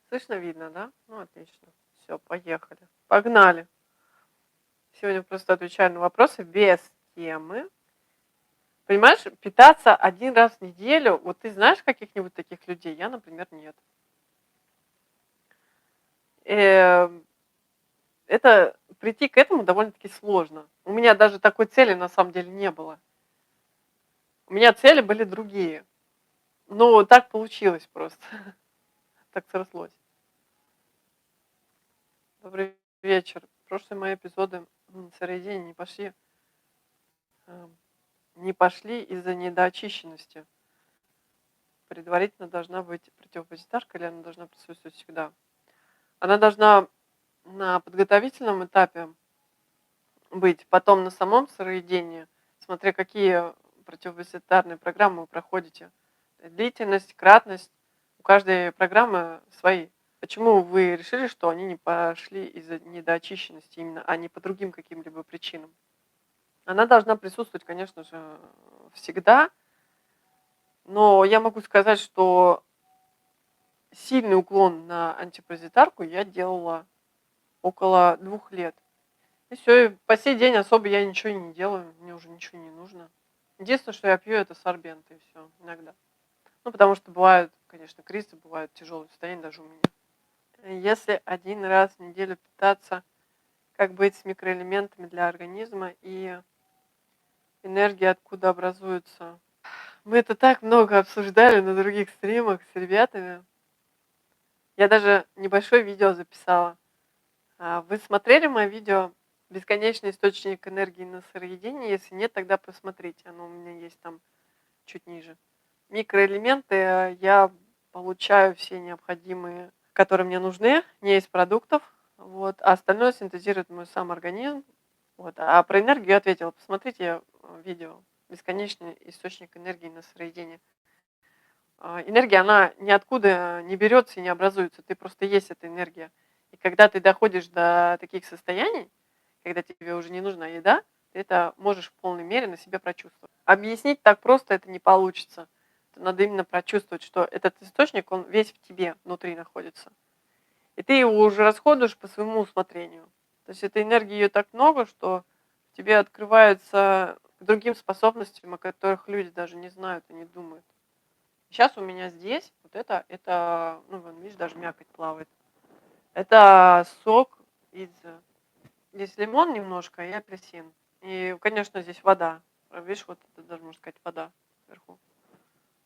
Слышно, видно, да? Ну, отлично. Все, поехали. Погнали. Сегодня просто отвечаю на вопросы без темы. Понимаешь, питаться один раз в неделю, вот ты знаешь каких-нибудь таких людей? Я, например, нет. Эм, Это прийти к этому довольно-таки сложно. У меня даже такой цели на самом деле не было. У меня цели были другие. Но так получилось просто. Так срослось. Добрый вечер. Прошлые мои эпизоды сыроедения э, не пошли из-за недоочищенности. Предварительно должна быть противопозитарка или она должна присутствовать всегда? Она должна на подготовительном этапе быть, потом на самом сыроедении, смотря какие противопозитарные программы вы проходите. Длительность, кратность, у каждой программы свои. Почему вы решили, что они не пошли из-за недоочищенности именно, а не по другим каким-либо причинам? Она должна присутствовать, конечно же, всегда, но я могу сказать, что сильный уклон на антипаразитарку я делала около 2 лет. И все, и по сей день особо я ничего и не делаю, мне уже ничего не нужно. Единственное, что я пью, это сорбенты, и все иногда. Ну, потому что бывают, конечно, кризисы, бывают тяжелые состояния даже у меня. Если один раз в неделю питаться, как быть с микроэлементами для организма и энергия откуда образуется? Мы это так много обсуждали на других стримах с ребятами. Я даже небольшое видео записала. Вы смотрели мое видео "Бесконечный источник энергии на сыроедении"? Если нет, тогда посмотрите. Оно у меня есть там чуть ниже. Микроэлементы я получаю все необходимые, которые мне нужны, не из продуктов. Вот, а остальное синтезирует мой сам организм. Вот. А про энергию я ответила. Посмотрите видео "Бесконечный источник энергии на сыроедении". Энергия, она ниоткуда не берется и не образуется. Ты просто есть эта энергия. И когда ты доходишь до таких состояний, когда тебе уже не нужна еда, ты это можешь в полной мере на себе прочувствовать. Объяснить так просто это не получится. Это надо именно прочувствовать, что этот источник, он весь в тебе внутри находится. И ты его уже расходуешь по своему усмотрению. То есть этой энергии ее так много, что тебе открывается к другим способностям, о которых люди даже не знают и не думают. Сейчас у меня здесь вот это, ну, вон, видишь, даже мякоть плавает. Это сок из здесь лимон немножко и апельсин. И, конечно, здесь вода. Видишь, вот это даже, можно сказать, вода сверху.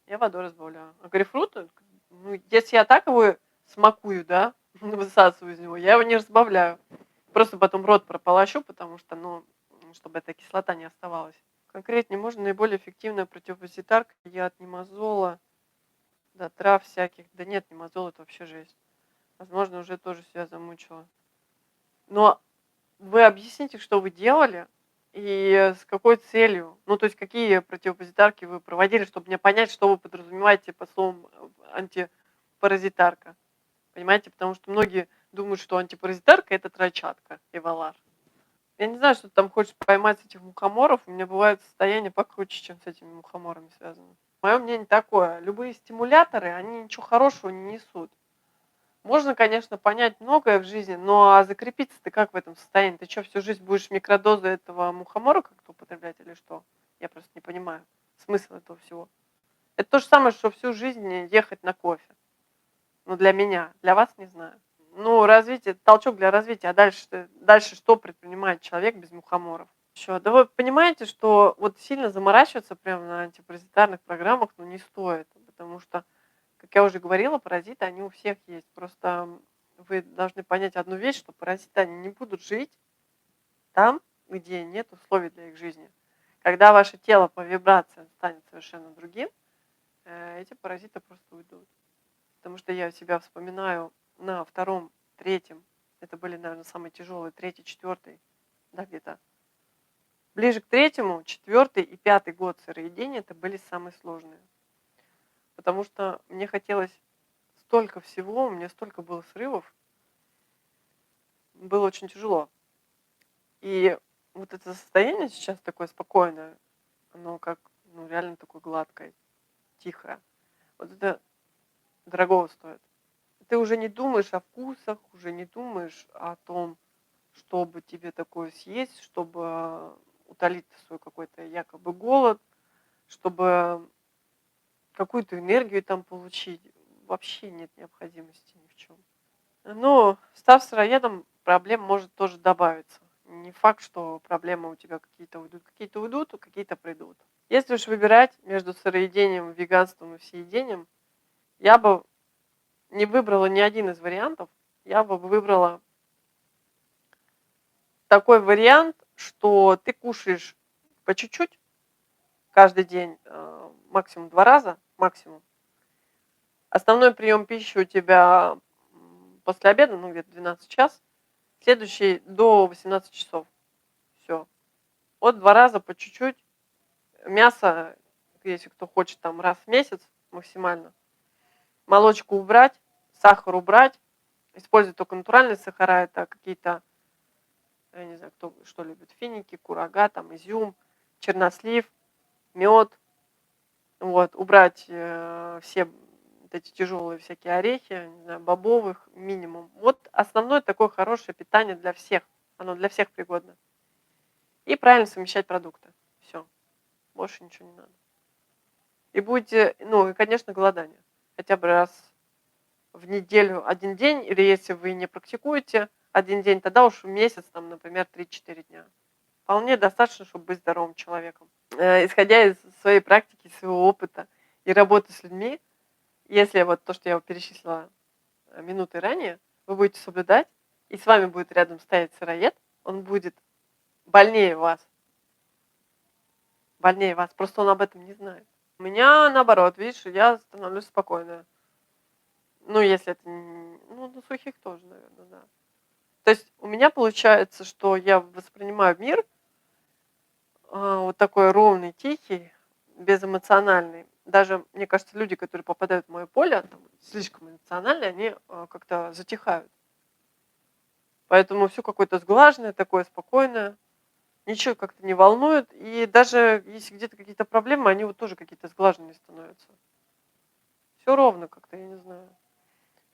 Я водой разбавляю. А грейпфрут, ну, если я так его смакую, да, высасываю из него, я его не разбавляю. Просто потом рот прополощу, потому что, ну, чтобы эта кислота не оставалась. Конкретнее, можно наиболее эффективная противопозитарка я от немазола до трав всяких. Да нет, немазол — это вообще жесть. Возможно, уже тоже себя замучила. Но вы объясните, что вы делали и с какой целью? Ну, то есть какие противопозитарки вы проводили, чтобы мне понять, что вы подразумеваете под словом антипаразитарка. Понимаете? Потому что многие думают, что антипаразитарка — это троечатка и валар. Я не знаю, что ты там хочешь поймать с этих мухоморов. У меня бывает состояние покруче, чем с этими мухоморами связано. Мое мнение такое. Любые стимуляторы, они ничего хорошего не несут. Можно, конечно, понять многое в жизни, но а закрепиться ты как в этом состоянии? Ты что, всю жизнь будешь микродозы этого мухомора как-то употреблять или что? Я просто не понимаю смысл этого всего. Это то же самое, что всю жизнь ехать на кофе. Ну, для меня. Для вас не знаю. Ну, развитие, толчок для развития. А дальше что предпринимает человек без мухоморов? Еще, да вы понимаете, что вот сильно заморачиваться прямо на антипаразитарных программах, ну, не стоит, потому что, как я уже говорила, паразиты, они у всех есть. Просто вы должны понять одну вещь, что паразиты, они не будут жить там, где нет условий для их жизни. Когда ваше тело по вибрациям станет совершенно другим, эти паразиты просто уйдут. Потому что я себя вспоминаю на втором, третьем, это были, наверное, самые тяжелые, третий, четвертый, да, где-то. Ближе к третьему, четвертый и пятый год сыроедения это были самые сложные. Потому что мне хотелось столько всего, у меня столько было срывов, было очень тяжело. И вот это состояние сейчас такое спокойное, оно как, ну, реально такое гладкое, тихое. Вот это дорогого стоит. ты уже не думаешь о вкусах, уже не думаешь о том, чтобы тебе такое съесть, чтобы утолить свой какой-то якобы голод, чтобы какую-то энергию там получить. Вообще нет необходимости ни в чем. Но став сыроедом, проблем может тоже добавиться. Не факт, что проблемы у тебя какие-то уйдут, а какие-то придут. Если уж выбирать между сыроедением, веганством и всеедением, я бы не выбрала ни один из вариантов. Я бы выбрала такой вариант, что ты кушаешь по чуть-чуть каждый день, максимум 2 раза, максимум. Основной прием пищи у тебя после обеда, ну где-то 12 час, следующий до 18 часов. Все. Вот 2 раза по чуть-чуть. Мясо, если кто хочет, там раз в месяц максимально. Молочку убрать, сахар убрать. Использовать только натуральные сахара, это какие-то, я не знаю, кто что любит, финики, курага, там изюм, чернослив, мед. Вот, убрать все вот эти тяжелые всякие орехи, не знаю, бобовых минимум. Вот основное такое хорошее питание для всех. Оно для всех пригодно. И правильно совмещать продукты. Все, больше ничего не надо. И будете, ну и, конечно, голодание. Хотя бы раз в неделю один день, или если вы не практикуете один день, тогда уж в месяц, там, например, 3-4 дня. Вполне достаточно, чтобы быть здоровым человеком. Исходя из своей практики, своего опыта и работы с людьми, если вот то, что я перечислила минуты ранее, вы будете соблюдать, и с вами будет рядом стоять сыроед, он будет больнее вас. Больнее вас. Просто он об этом не знает. У меня наоборот, видишь, я становлюсь спокойная. Ну, если это ну, на сухих тоже, наверное, да. То есть у меня получается, что я воспринимаю мир вот такой ровный, тихий, безэмоциональный. Даже, мне кажется, люди, которые попадают в мое поле, там, слишком эмоциональные, они как-то затихают. Поэтому все какое-то сглаженное, такое спокойное, ничего как-то не волнует. И даже если где-то какие-то проблемы, они вот тоже какие-то сглаженные становятся. Все ровно как-то, я не знаю.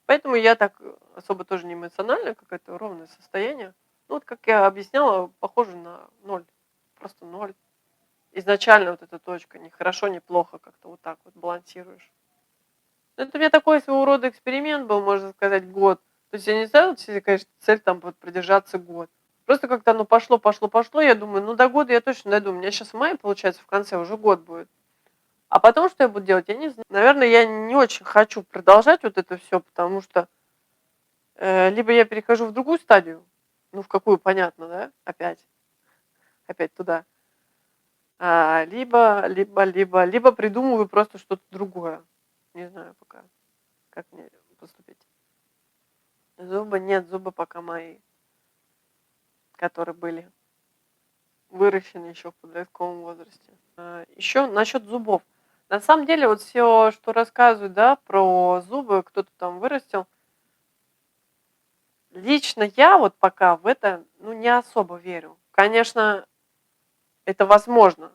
Поэтому я так особо тоже не эмоциональная, какое-то ровное состояние. Ну, вот как я объясняла, похоже на ноль. Просто ноль. Изначально вот эта точка, ни хорошо, ни плохо, как-то вот так вот балансируешь. Это у меня такой своего рода эксперимент был, можно сказать, год. То есть я не ставила себе, конечно, цель там вот продержаться год. Просто как-то оно пошло. Я думаю, ну до года я точно дойду. У меня сейчас май, получается, в конце уже год будет. А потом что я буду делать, я не знаю. Наверное, я не очень хочу продолжать вот это все, потому что либо я перехожу в другую стадию, ну в какую, понятно, да, опять туда. Либо придумываю просто что-то другое. Не знаю пока, как мне поступить. Зубы нет, зубы пока мои, которые были выращены еще в подростковом возрасте. Еще насчет зубов. На самом деле, вот все, что рассказывают, да, про зубы, кто-то там вырастил, лично я вот пока в это, ну, не особо верю. Конечно, это возможно,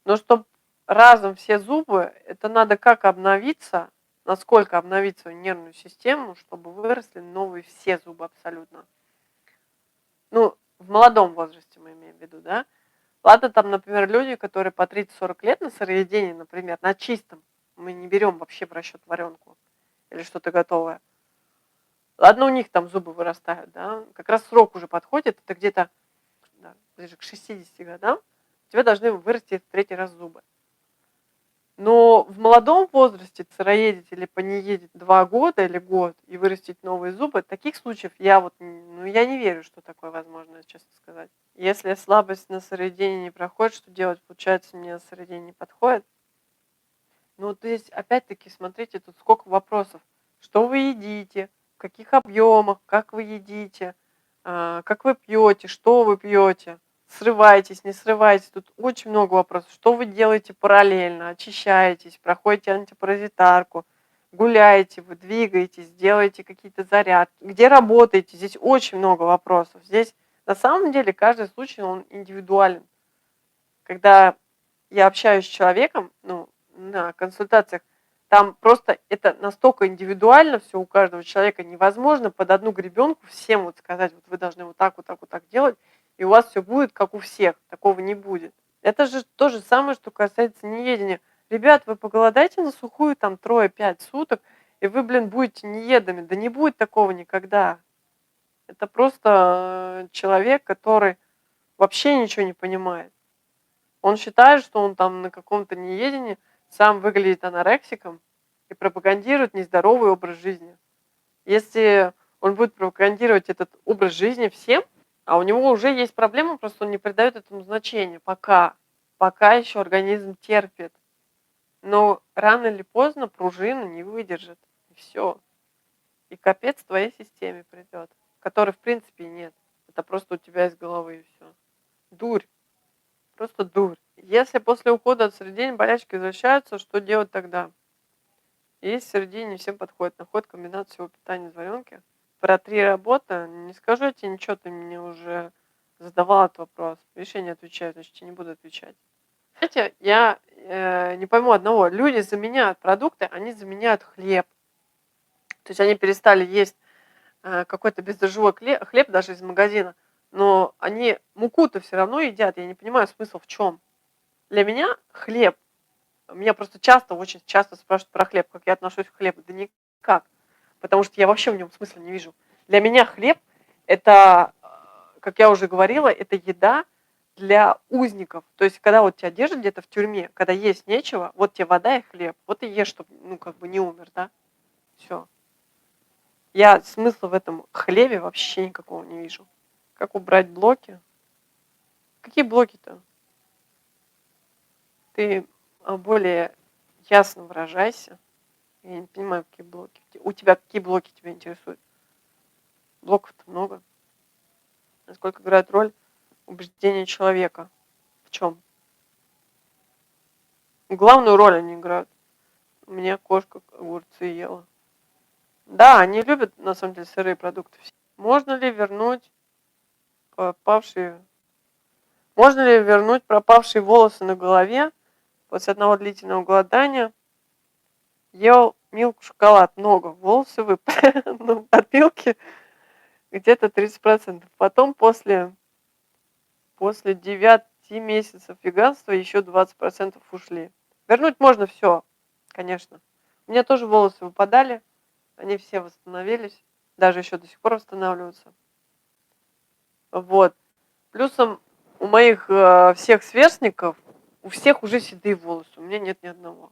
но чтобы разом все зубы, это надо как обновиться, насколько обновить свою нервную систему, чтобы выросли новые все зубы абсолютно. Ну, в молодом возрасте мы имеем в виду, да. Ладно, там, например, люди, которые по 30-40 лет на сыроедении, например, на чистом, мы не берем вообще в расчет варенку или что-то готовое. Ладно, у них там зубы вырастают, да, как раз срок уже подходит, это где-то да, ближе к 60 годам, у тебя должны вырасти в третий раз зубы. Но в молодом возрасте сыроедить или понеедить 2 года или год и вырастить новые зубы, таких случаев я вот, ну, я не верю, что такое возможно, честно сказать. Если слабость на сыроедение не проходит, что делать? Получается, мне сыроедение не подходит. Ну, то есть, опять-таки, смотрите, тут сколько вопросов. Что вы едите, в каких объемах, как вы едите, как вы пьете, что вы пьете, срываетесь, не срываетесь. Тут очень много вопросов. Что вы делаете параллельно, очищаетесь, проходите антипаразитарку, гуляете, вы двигаетесь, делаете какие-то зарядки, где работаете. Здесь очень много вопросов. Здесь на самом деле каждый случай, он индивидуален. Когда я общаюсь с человеком, ну, на консультациях, Там просто это настолько индивидуально все у каждого человека. Невозможно под одну гребенку всем вот сказать: "Вот вы должны вот так, вот так, вот так делать", и у вас все будет как у всех. Такого не будет. Это же то же самое, что касается неедения. Ребят, вы поголодайте на сухую там 3-5 суток, и вы, блин, будете неедами. Да не будет такого никогда. Это просто, человек, который вообще ничего не понимает. Он считает, что он там на каком-то неедении сам выглядит анорексиком и пропагандирует нездоровый образ жизни. Если он будет пропагандировать этот образ жизни всем, а у него уже есть проблема, просто он не придает этому значения пока. Пока еще организм терпит. Но рано или поздно пружина не выдержит. И все. И капец твоей системе придет, которой в принципе и нет. Это просто у тебя из головы и все. Дурь. Просто дурь. Если после ухода от средень болячки возвращаются, что делать тогда? Есть средень, не всем подходит. Находит комбинацию всего питания из варенки. Про 3 работы не скажу я тебе ничего, ты мне уже задавал этот вопрос. Видишь, я не отвечаю, значит, я не буду отвечать. Знаете, я не пойму одного. Люди заменяют продукты, они заменяют хлеб. То есть они перестали есть какой-то бездрожжевой хлеб даже из магазина, но они муку-то все равно едят. Я не понимаю смысл в чем. Для меня хлеб, меня просто часто, очень часто спрашивают про хлеб, как я отношусь к хлебу. Да никак, потому что я вообще в нем смысла не вижу. Для меня хлеб это, как я уже говорила, это еда для узников. То есть, когда вот тебя держат где-то в тюрьме, когда есть нечего, вот тебе вода и хлеб, вот и ешь, чтобы, ну, как бы не умер, да, все. Я смысла в этом хлебе вообще никакого не вижу. Как убрать блоки? Какие блоки-то? Ты более ясно выражайся. Я не понимаю, какие блоки. У тебя какие блоки тебя интересуют? Блоков-то много. Насколько играет роль убеждения человека? В чем? Главную роль они играют. У меня кошка огурцы ела. Да, они любят, на самом деле, сырые продукты. Можно ли вернуть пропавшие... Можно ли вернуть пропавшие волосы на голове после одного длительного голодания? Ел милку, шоколад, много, волосы выпали. Ну, от милки где-то 30%. Потом после 9 месяцев веганства еще 20% ушли. Вернуть можно все, конечно. У меня тоже волосы выпадали, они все восстановились, даже еще до сих пор восстанавливаются. Вот. Плюсом у моих всех сверстников, у всех уже седые волосы, у меня нет ни одного.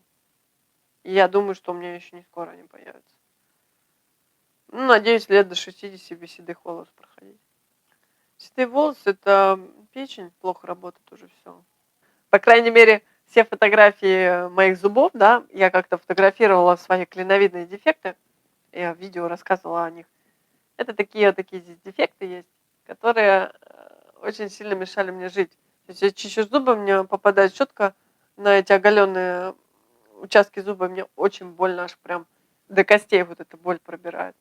И я думаю, что у меня еще не скоро они появятся. Ну, надеюсь, лет до 60 без седых волос проходить. Седые волосы – это печень плохо работает уже все. По крайней мере, все фотографии моих зубов, да, я как-то фотографировала свои клиновидные дефекты, я в видео рассказывала о них. Это такие здесь дефекты есть, которые очень сильно мешали мне жить. То есть я чищу зубы, мне попадает щетка на эти оголенные участки зуба, мне очень больно, аж прям до костей вот эта боль пробирает.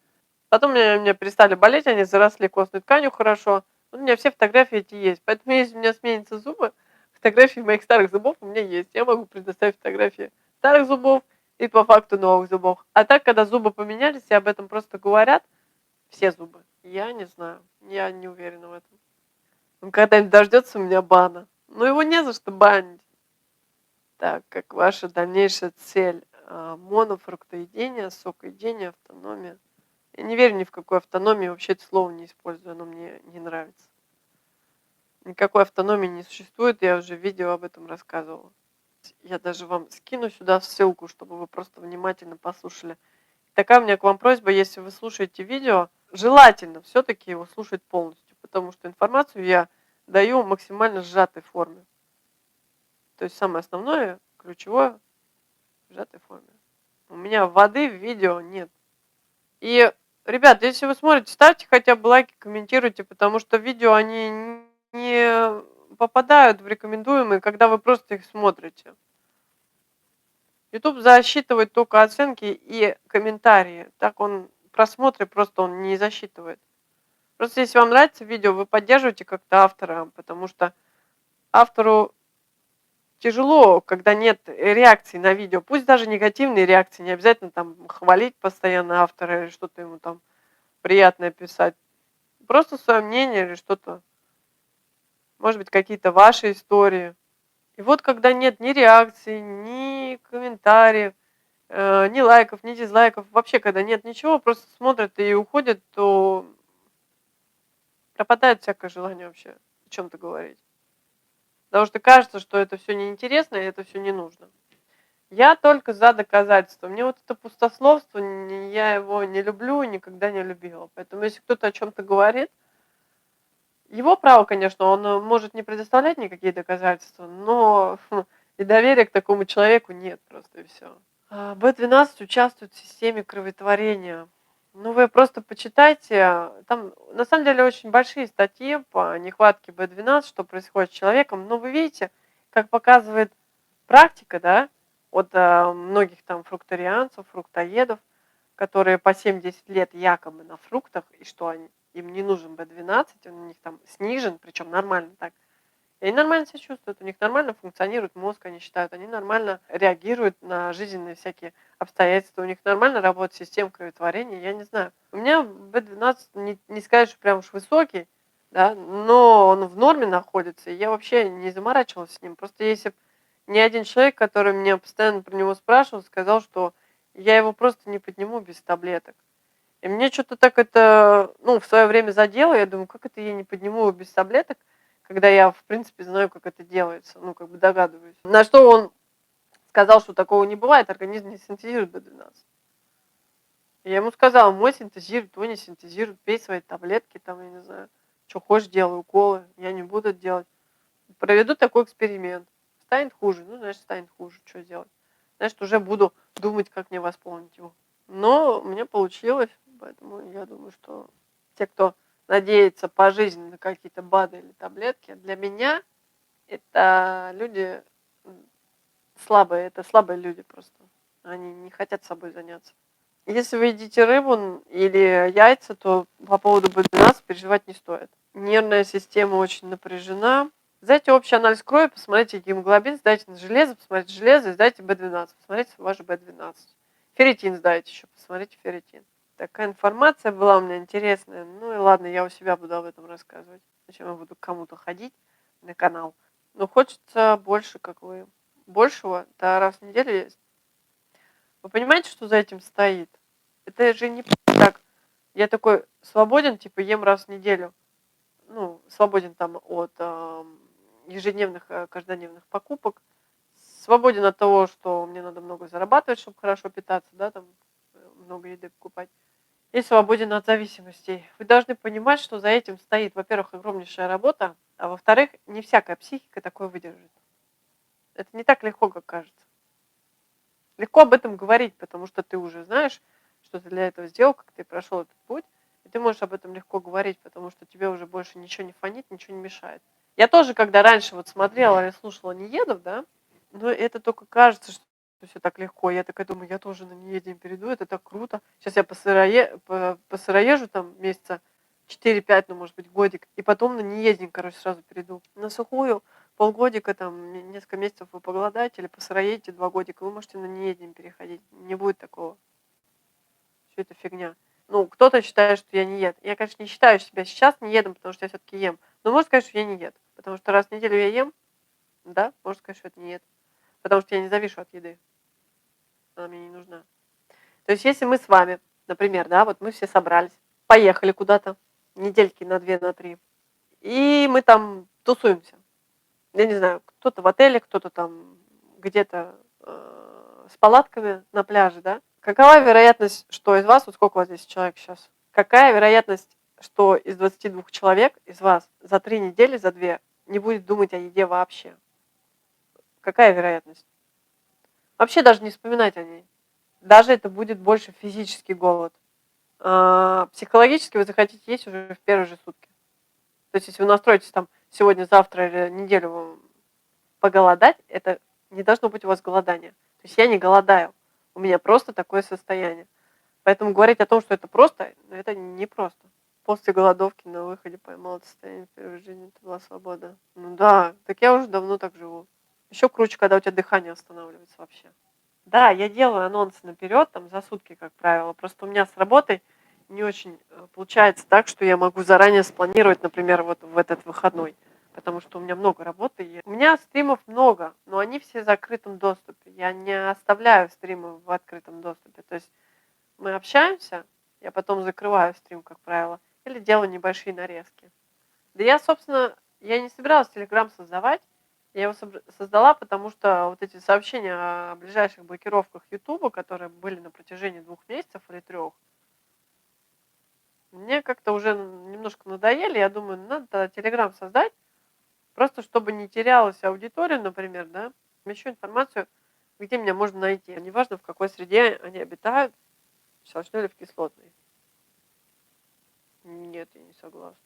Потом у меня перестали болеть, они заросли костной тканью хорошо. У меня все фотографии эти есть. Поэтому если у меня сменятся зубы, фотографии моих старых зубов у меня есть. Я могу предоставить фотографии старых зубов и по факту новых зубов. А так, когда зубы поменялись, и об этом просто говорят, все зубы, я не знаю, я не уверена в этом. Он когда-нибудь дождется у меня бана. Но его не за что банить. Так, как ваша дальнейшая цель? Монофруктоедение, сокоедение, автономия. Я не верю ни в какую автономию, вообще это слово не использую, оно мне не нравится. Никакой автономии не существует, я уже в видео об этом рассказывала. Я даже вам скину сюда ссылку, чтобы вы просто внимательно послушали. Такая у меня к вам просьба, если вы слушаете видео, желательно все-таки его слушать полностью, потому что информацию я даю в максимально сжатой форме. То есть самое основное, ключевое, в сжатой форме. У меня воды в видео нет. И, ребят, если вы смотрите, ставьте хотя бы лайки, комментируйте, потому что видео, они не попадают в рекомендуемые, когда вы просто их смотрите. YouTube засчитывает только оценки и комментарии. Так он просмотры просто он не засчитывает. Просто если вам нравится видео, вы поддерживаете как-то автора, потому что автору тяжело, когда нет реакции на видео. Пусть даже негативные реакции, не обязательно там хвалить постоянно автора или что-то ему там приятное писать. Просто свое мнение или что-то, может быть, какие-то ваши истории. И вот когда нет ни реакции, ни комментариев, ни лайков, ни дизлайков, вообще, когда нет ничего, просто смотрят и уходят, то пропадает всякое желание вообще о чем-то говорить. Потому что кажется, что это все неинтересно и это все не нужно. Я только за доказательства. Мне вот это пустословство, я его не люблю и никогда не любила. Поэтому если кто-то о чем-то говорит, его право, конечно, он может не предоставлять никакие доказательства, но и доверия к такому человеку нет просто и все. B12 участвует в системе кроветворения. Ну, вы просто почитайте. Там, на самом деле, очень большие статьи по нехватке B12, что происходит с человеком. Но вы видите, как показывает практика, да, от многих там фрукторианцев, фруктоедов, которые по 7-10 лет якобы на фруктах, и что им не нужен B12, он у них там снижен, причем нормально так. И они нормально себя чувствуют, у них нормально функционирует мозг, они считают, они нормально реагируют на жизненные всякие обстоятельства, у них нормально работает система кроветворения, я не знаю. У меня B12 не сказать, что прям уж высокий, да, но он в норме находится, и я вообще не заморачивалась с ним. Просто если бы ни один человек, который меня постоянно про него спрашивал, сказал, что я его просто не подниму без таблеток. И мне что-то так это, ну, в свое время задело. Я думаю, как это я не подниму его без таблеток, когда я, в принципе, знаю, как это делается, ну, как бы догадываюсь. На что он сказал, что такого не бывает, организм не синтезирует B12. И я ему сказала, мой синтезирует, твой не синтезирует, пей свои таблетки, там, я не знаю, что хочешь, делай уколы, я не буду это делать. Проведу такой эксперимент. Станет хуже, ну, значит, станет хуже, что делать. Значит, уже буду думать, как мне восполнить его. Но у меня получилось, поэтому я думаю, что те, кто надеется по жизни на какие-то БАДы или таблетки, для меня это люди слабые, это слабые люди просто. Они не хотят собой заняться. Если вы едите рыбу или яйца, то по поводу B12 переживать не стоит. Нервная система очень напряжена. Сдайте общий анализ крови, посмотрите гемоглобин, сдайте на железо, посмотрите железо и сдайте B12. Посмотрите ваш B12. Ферритин сдайте еще, посмотрите ферритин. Такая информация была у меня интересная. Ну и ладно, я у себя буду об этом рассказывать. Зачем я буду к кому-то ходить на канал? Но хочется больше, как вы. Большего, да, раз в неделю есть. Вы понимаете, что за этим стоит? Это же не так. Я такой свободен, типа ем раз в неделю. Ну, свободен там от ежедневных, каждодневных покупок. Свободен от того, что мне надо много зарабатывать, чтобы хорошо питаться, да, там много еды покупать. И свободен от зависимостей. Вы должны понимать, что за этим стоит, во-первых, огромнейшая работа, а во-вторых, не всякая психика такое выдержит. Это не так легко, как кажется. Легко об этом говорить, потому что ты уже знаешь, что ты для этого сделал, как ты прошел этот путь, и ты можешь об этом легко говорить, потому что тебе уже больше ничего не фонит, ничего не мешает. Я тоже, когда раньше вот смотрела или слушала Неедов, да, но это только кажется, что все так легко. Я такая думаю, я тоже на Нееде перейду, это так круто. Сейчас я по сыроежу там месяца 4-5, ну, может быть, годик, и потом на Неедин, короче, сразу перейду. На сухую полгодика, там, несколько месяцев вы поголодаете или посыроедете 2 годика, вы можете на Неедин переходить. Не будет такого. Все это фигня. Ну, кто-то считает, что я не ед. Я, конечно, не считаю себя сейчас не едом, потому что я все-таки ем. Но можно сказать, что я не ед. Потому что раз в неделю я ем, да, можно сказать, что это не ед. Потому что я не завишу от еды. Она мне не нужна. То есть, если мы с вами, например, да, вот мы все собрались, поехали куда-то, недельки на 2, на 3, и мы там тусуемся. Я не знаю, кто-то в отеле, кто-то там где-то с палатками на пляже, да? Какова вероятность, что из вас, вот сколько у вас здесь человек сейчас, какая вероятность, что из 22 человек из вас за 3 недели, за 2 не будет думать о еде вообще? Какая вероятность? Вообще даже не вспоминать о ней. Даже это будет больше физический голод. Психологически вы захотите есть уже в первые же сутки. То есть, если вы настроитесь там сегодня, завтра или неделю поголодать, это не должно быть у вас голодание. То есть я не голодаю. У меня просто такое состояние. Поэтому говорить о том, что это просто, это не просто. После голодовки на выходе поймала это состояние впервые в жизни, это была свобода. Ну да, так я уже давно так живу. Еще круче, когда у тебя дыхание останавливается вообще. Да, я делаю анонсы наперед, там за сутки, как правило. Просто у меня с работой не очень получается так, что я могу заранее спланировать, например, вот в этот выходной. Потому что у меня много работы. У меня стримов много, но они все в закрытом доступе. Я не оставляю стримы в открытом доступе. То есть мы общаемся, я потом закрываю стрим, как правило, или делаю небольшие нарезки. Да я, собственно, я не собиралась Telegram создавать. Я его создала, потому что вот эти сообщения о ближайших блокировках Ютуба, которые были на протяжении 2 месяцев или 3, мне как-то уже немножко надоели. Я думаю, надо тогда Telegram создать, просто чтобы не терялась аудитория, например, да. Еще информацию, где меня можно найти. Неважно, в какой среде они обитают, в щелочной или в кислотной. Нет, я не согласна.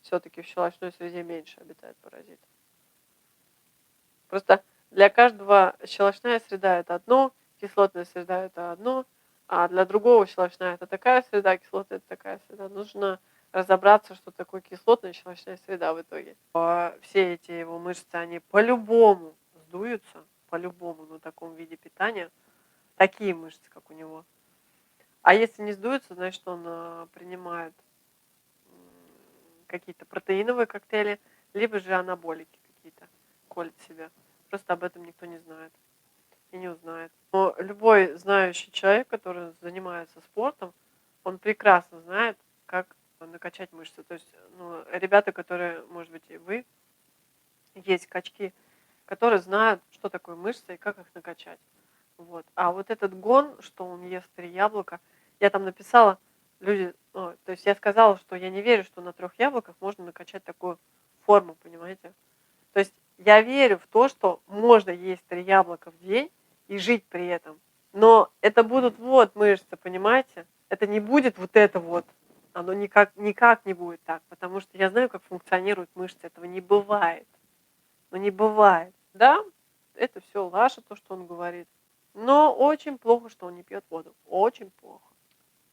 Все-таки в щелочной среде меньше обитает паразитов. Просто для каждого щелочная среда это одно, кислотная среда это одно, а для другого щелочная это такая среда, кислотная это такая среда. Нужно разобраться, что такое кислотная и щелочная среда в итоге. Все эти его мышцы, они по-любому сдуются, по-любому на таком виде питания. Такие мышцы, как у него. А если не сдуются, значит, он принимает какие-то протеиновые коктейли, либо же анаболики какие-то, колет себя. Просто об этом никто не знает и не узнает. Но любой знающий человек, который занимается спортом, он прекрасно знает, как накачать мышцы. То есть, ребята, которые, может быть, и вы, есть качки, которые знают, что такое мышцы и как их накачать. Вот. А вот этот гон, что он ест 3 яблока, я там написала, то есть я сказала, что я не верю, что на 3 яблоках можно накачать такую форму, понимаете? То есть я верю в то, что можно есть 3 яблока в день и жить при этом. Но это будут вот мышцы, понимаете? Это не будет вот это вот. Оно никак не будет так, потому что я знаю, как функционируют мышцы. Этого не бывает. Но не бывает. Да, это все лажа, то, что он говорит. Но очень плохо, что он не пьет воду. Очень плохо.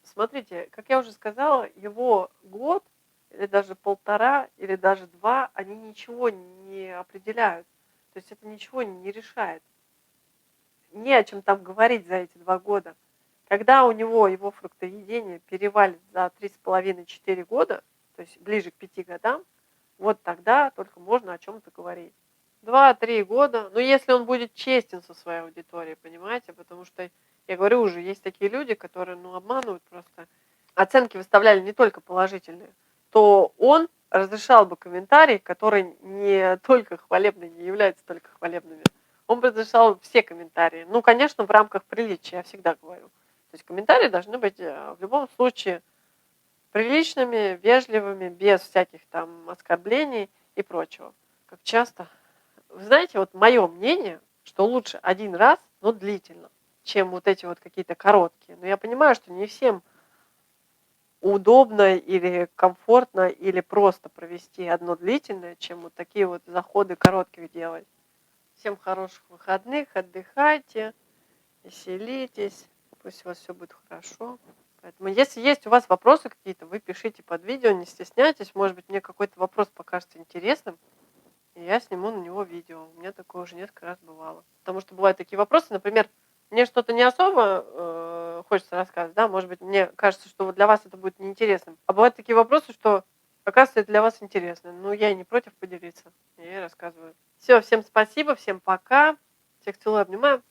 Смотрите, как я уже сказала, его год или даже 1,5, или даже 2, они ничего не определяют. То есть это ничего не решает. Не о чем там говорить за эти 2 года. Когда у него его фруктоедение перевалит за 3,5–4 года, то есть ближе к 5 годам, вот тогда только можно о чем-то говорить. 2–3 года. Но если он будет честен со своей аудиторией, понимаете? Потому что, я говорю уже, есть такие люди, которые, обманывают просто. Оценки выставляли не только положительные. То он разрешал бы комментарии, которые не только хвалебные, не являются только хвалебными. Он бы разрешал все комментарии. Ну, конечно, в рамках приличия, я всегда говорю. То есть комментарии должны быть в любом случае приличными, вежливыми, без всяких там оскорблений и прочего. Как часто. Вы знаете, вот мое мнение, что лучше 1 раз, но длительно, чем вот эти вот какие-то короткие. Но я понимаю, что не всем удобно или комфортно, или просто провести одно длительное, чем вот такие вот заходы коротких делать. Всем хороших выходных, отдыхайте, веселитесь, пусть у вас все будет хорошо. Поэтому если есть у вас вопросы какие-то, вы пишите под видео, не стесняйтесь. Может быть, мне какой-то вопрос покажется интересным, и я сниму на него видео. У меня такое уже несколько раз бывало. Потому что бывают такие вопросы, например, мне что-то не особо хочется рассказывать, да, может быть, мне кажется, что вот для вас это будет неинтересным. А бывают такие вопросы, что, оказывается, это для вас интересно. Ну, я и не против поделиться, я и рассказываю. Все, всем спасибо, всем пока, всех целую, обнимаю.